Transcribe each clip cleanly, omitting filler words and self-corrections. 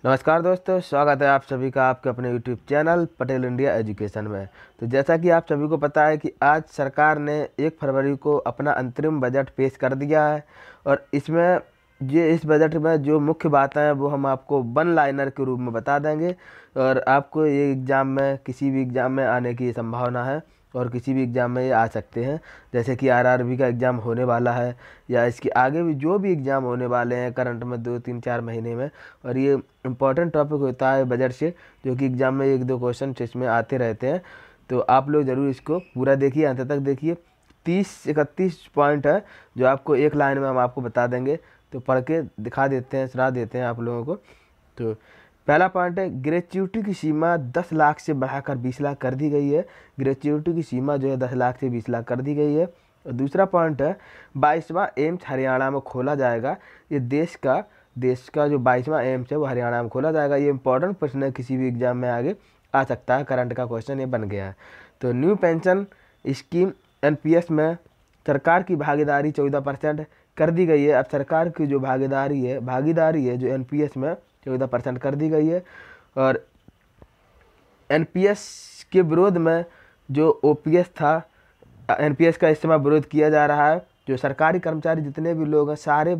नमस्कार दोस्तों, स्वागत है आप सभी का आपके अपने YouTube channel Patel India education में। तो जैसा कि आप सभी को पता है कि आज सरकार ने 1 फरवरी को अपना अंतरिम बजट पेश कर दिया है और इसमें इस बजट में जो मुख्य बातें हैं वो हम आपको वन लाइनर के रूप में बता देंगे और आपको ये एग्ज़ाम में किसी भी एग्ज़ाम में आने की संभावना है और किसी भी एग्ज़ाम में ये आ सकते हैं। जैसे कि आरआरबी का एग्ज़ाम होने वाला है या इसके आगे भी जो भी एग्ज़ाम होने वाले हैं करंट में 2-3-4 महीने में। और ये इम्पॉर्टेंट टॉपिक होता है बजट से, जो कि एग्ज़ाम में 1-2 क्वेश्चन इसमें आते रहते हैं। तो आप लोग ज़रूर इसको पूरा देखिए, अंत तक देखिए। 30-31 पॉइंट है जो आपको एक लाइन में हम आपको बता देंगे। तो पढ़ के दिखा देते हैं, सुना देते हैं आप लोगों को। तो पहला पॉइंट है, ग्रेच्युटी की सीमा 10 लाख से बढ़ाकर 20 लाख कर दी गई है। ग्रेच्युटी की सीमा जो है 10 लाख से 20 लाख कर दी गई है। और दूसरा पॉइंट है, 22वां एम्स हरियाणा में खोला जाएगा। ये देश का जो 22वां एम्स है वो हरियाणा में खोला जाएगा। ये इंपॉर्टेंट प्रश्न है, किसी भी एग्जाम में आगे आ सकता है, करंट का क्वेश्चन ये बन गया है। तो न्यू पेंशन स्कीम एनपीएस में सरकार की भागीदारी 14% कर दी गई है। अब सरकार की जो भागीदारी है जो एनपीएस में 14% कर दी गई है। और एनपीएस के विरोध में जो ओपीएस था, एनपीएस का इस समय विरोध किया जा रहा है। जो सरकारी कर्मचारी जितने भी लोग हैं, सारे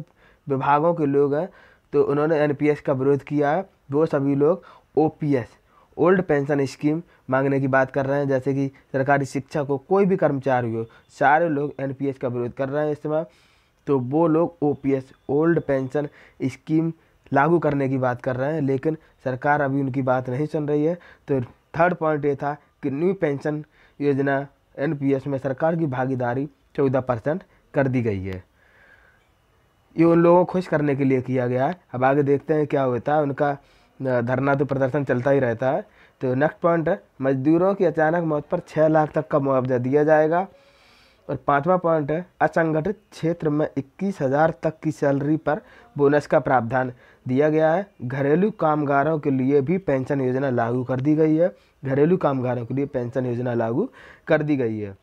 विभागों के लोग हैं, तो उन्होंने एनपीएस का विरोध किया है। वो सभी लोग ओपीएस ओल्ड पेंशन स्कीम मांगने की बात कर रहे हैं। जैसे कि सरकारी शिक्षक हो, कोई भी कर्मचारी हो, सारे लोग एनपीएस का विरोध कर रहे हैं इस समय। तो वो लोग ओपीएस ओल्ड पेंशन स्कीम लागू करने की बात कर रहे हैं, लेकिन सरकार अभी उनकी बात नहीं सुन रही है। तो थर्ड पॉइंट ये था कि न्यू पेंशन योजना एनपीएस में सरकार की भागीदारी 14% कर दी गई है। ये उन लोगों को खुश करने के लिए किया गया है। अब आगे देखते हैं क्या होता है। उनका धरना तो प्रदर्शन चलता ही रहता है। तो नेक्स्ट पॉइंट है, मजदूरों की अचानक मौत पर 6 लाख तक का मुआवजा दिया जाएगा। और 5वां पॉइंट है, असंगठित क्षेत्र में 21,000 तक की सैलरी पर बोनस का प्रावधान दिया गया है। घरेलू कामगारों के लिए भी पेंशन योजना लागू कर दी गई है। घरेलू कामगारों के लिए पेंशन योजना लागू कर दी गई है।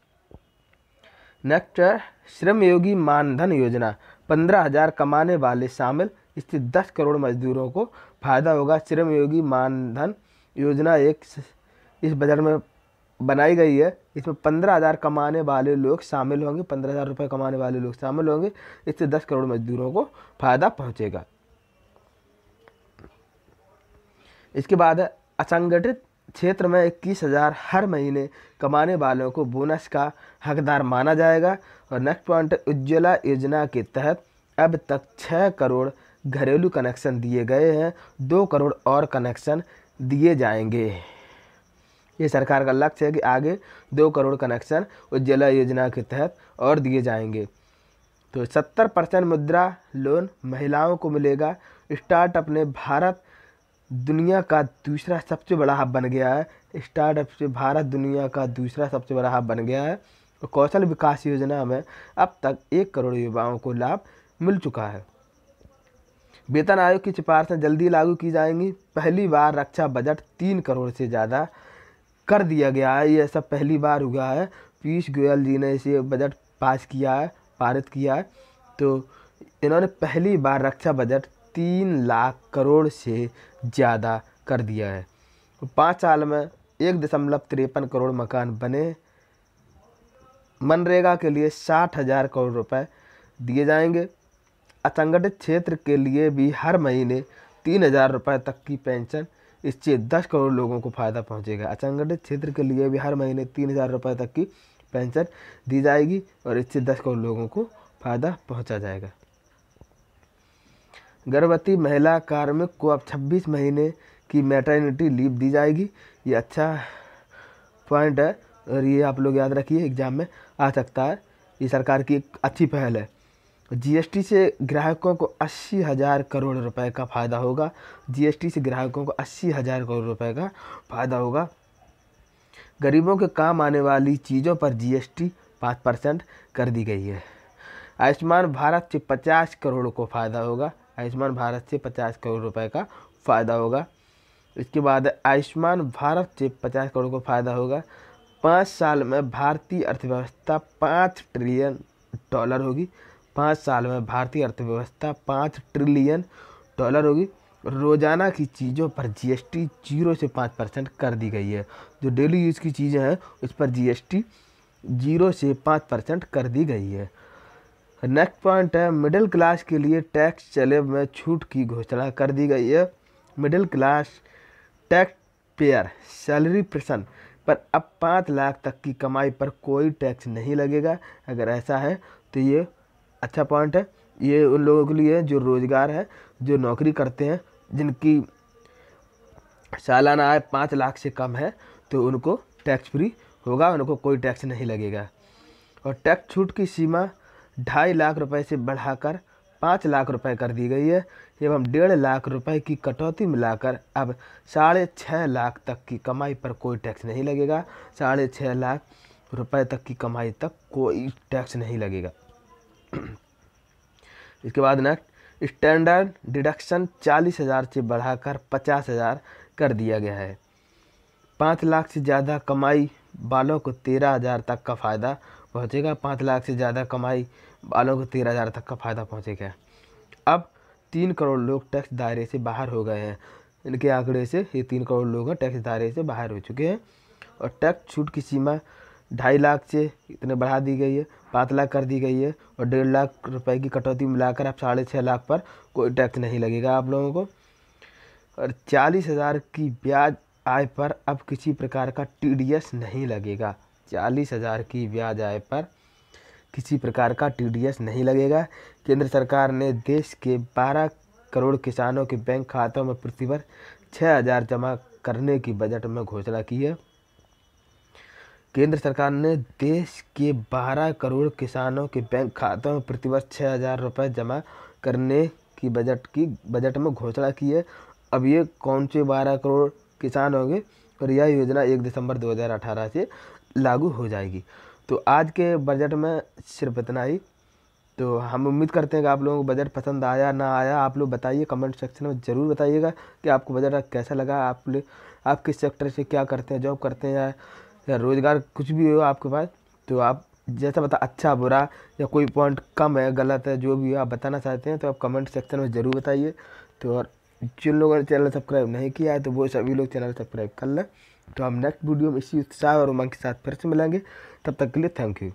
नेक्स्ट है, श्रमयोगी मानधन योजना 15,000 कमाने वाले शामिल। इससे 10 करोड़ मजदूरों को फायदा होगा। श्रमयोगी मानधन योजना इस बजट में बनाई गई है। इसमें 15,000 कमाने वाले लोग शामिल होंगे, 15,000 रुपये कमाने वाले लोग शामिल होंगे। इससे 10 करोड़ मजदूरों को फायदा पहुंचेगा। इसके बाद है, असंगठित क्षेत्र में 21,000 हर महीने कमाने वालों को बोनस का हकदार माना जाएगा। और नेक्स्ट पॉइंट, उज्ज्वला योजना के तहत अब तक 6 करोड़ घरेलू कनेक्शन दिए गए हैं। 2 करोड़ और कनेक्शन दिए जाएंगे। ये सरकार का लक्ष्य है कि आगे 2 करोड़ कनेक्शन उज्ज्वला योजना के तहत और दिए जाएंगे। तो 70% मुद्रा लोन महिलाओं को मिलेगा। स्टार्टअप ने भारत दुनिया का दूसरा सबसे बड़ा हब बन गया है। स्टार्टअप से भारत दुनिया का दूसरा सबसे बड़ा हब बन गया है। और कौशल विकास योजना में अब तक 1 करोड़ युवाओं को लाभ मिल चुका है। वेतन आयोग की सिफारिशें जल्दी लागू की जाएंगी। पहली बार रक्षा बजट 3 करोड़ से ज़्यादा कर दिया गया है। ये सब पहली बार हुआ है। पीयूष गोयल जी ने इसे बजट पारित किया है। तो इन्होंने पहली बार रक्षा बजट 3 लाख करोड़ से ज़्यादा कर दिया है। 5 साल में 1.53 करोड़ मकान बने। मनरेगा के लिए 60,000 करोड़ रुपए दिए जाएंगे। असंगठित क्षेत्र के लिए भी हर महीने 3,000 रुपये तक की पेंशन। इससे 10 करोड़ लोगों को फायदा पहुंचेगा। असंगठित क्षेत्र के लिए भी हर महीने 3,000 रुपये तक की पेंशन दी जाएगी और इससे 10 करोड़ लोगों को फायदा पहुंचा जाएगा। गर्भवती महिला कार्मिक को अब 26 महीने की मैटरनिटी लीव दी जाएगी। ये अच्छा पॉइंट है और ये आप लोग याद रखिए, एग्जाम में आ सकता है। ये सरकार की एक अच्छी पहल है। जीएसटी से ग्राहकों को 80,000 करोड़ रुपए का फ़ायदा होगा। जीएसटी से ग्राहकों को 80,000 करोड़ रुपए का फ़ायदा होगा। गरीबों के काम आने वाली चीज़ों पर जीएसटी 5% कर दी गई है। आयुष्मान भारत से 50 करोड़ को फ़ायदा होगा। आयुष्मान भारत से 50 करोड़ रुपए का फ़ायदा होगा। इसके बाद आयुष्मान भारत से 50 करोड़ को फ़ायदा होगा। 5 साल में भारतीय अर्थव्यवस्था $5 ट्रिलियन होगी। 5 साल में भारतीय अर्थव्यवस्था $5 ट्रिलियन होगी। रोज़ाना की चीज़ों पर जीएसटी 0 से 5% कर दी गई है। जो डेली यूज़ की चीज़ें हैं उस पर जीएसटी 0 से 5% कर दी गई है। नेक्स्ट पॉइंट है मिडिल क्लास के लिए टैक्स स्लैब में छूट की घोषणा कर दी गई है। Middle class tax payer salary person पर अब 5 लाख तक की कमाई पर कोई टैक्स नहीं लगेगा। अगर ऐसा है तो ये अच्छा पॉइंट है। ये उन लोगों के लिए जो रोज़गार है, जो नौकरी करते हैं, जिनकी सालाना आय 5 लाख से कम है, तो उनको टैक्स फ्री होगा, उनको कोई टैक्स नहीं लगेगा। और टैक्स छूट की सीमा 2.5 लाख रुपए से बढ़ाकर 5 लाख रुपए कर दी गई है एवं 1.5 लाख रुपए की कटौती मिलाकर अब 6.5 लाख तक की कमाई पर कोई टैक्स नहीं लगेगा। 6.5 लाख रुपए तक की कमाई तक कोई टैक्स नहीं लगेगा। इसके बाद नेक्स्ट स्टैंडर्ड डिडक्शन 40,000 से बढ़ाकर 50,000 कर दिया गया है। 5 लाख से ज़्यादा कमाई वालों को 13,000 तक का फ़ायदा पहुँचेगा। 5 लाख से ज़्यादा कमाई वालों को 13,000 तक का फ़ायदा पहुँचेगा। अब 3 करोड़ लोग टैक्स दायरे से बाहर हो गए हैं। इनके आंकड़े से ये 3 करोड़ लोग टैक्स दायरे से बाहर हो चुके हैं। और टैक्स छूट की सीमा 2.5 लाख से इतने बढ़ा दी गई है, 5 लाख कर दी गई है। और 1.5 लाख रुपए की कटौती मिलाकर अब 6.5 लाख पर कोई टैक्स नहीं लगेगा आप लोगों को। और 40,000 की ब्याज आय पर अब किसी प्रकार का टीडीएस नहीं लगेगा। 40,000 की ब्याज आय पर किसी प्रकार का टीडीएस नहीं लगेगा। केंद्र सरकार ने देश के 12 करोड़ किसानों के बैंक खातों में प्रतिवर्ष 6,000 जमा करने की बजट में घोषणा की है। केंद्र सरकार ने देश के 12 करोड़ किसानों के बैंक खातों में प्रतिवर्ष 6,000 रुपये जमा करने की बजट में घोषणा की है। अब ये कौन से 12 करोड़ किसान होंगे और यह योजना 1 दिसंबर 2018 से लागू हो जाएगी। तो आज के बजट में सिर्फ इतना ही। तो हम उम्मीद करते हैं कि आप लोगों को बजट पसंद आया ना आया, आप लोग बताइए, कमेंट सेक्शन में ज़रूर बताइएगा कि आपको बजट कैसा लगा। आप किस सेक्टर से क्या करते हैं, जॉब करते हैं या रोज़गार, कुछ भी हो आपके पास, तो आप जैसा बता, अच्छा बुरा या कोई पॉइंट कम है, गलत है, जो भी आप बताना चाहते हैं तो आप कमेंट सेक्शन में ज़रूर बताइए। तो और जिन लोगों ने चैनल सब्सक्राइब नहीं किया है तो वो सभी लोग चैनल सब्सक्राइब कर लें। तो हम नेक्स्ट वीडियो में इसी उत्साह और उमंग के साथ फिर से मिलेंगे। तब तक के लिए थैंक यू।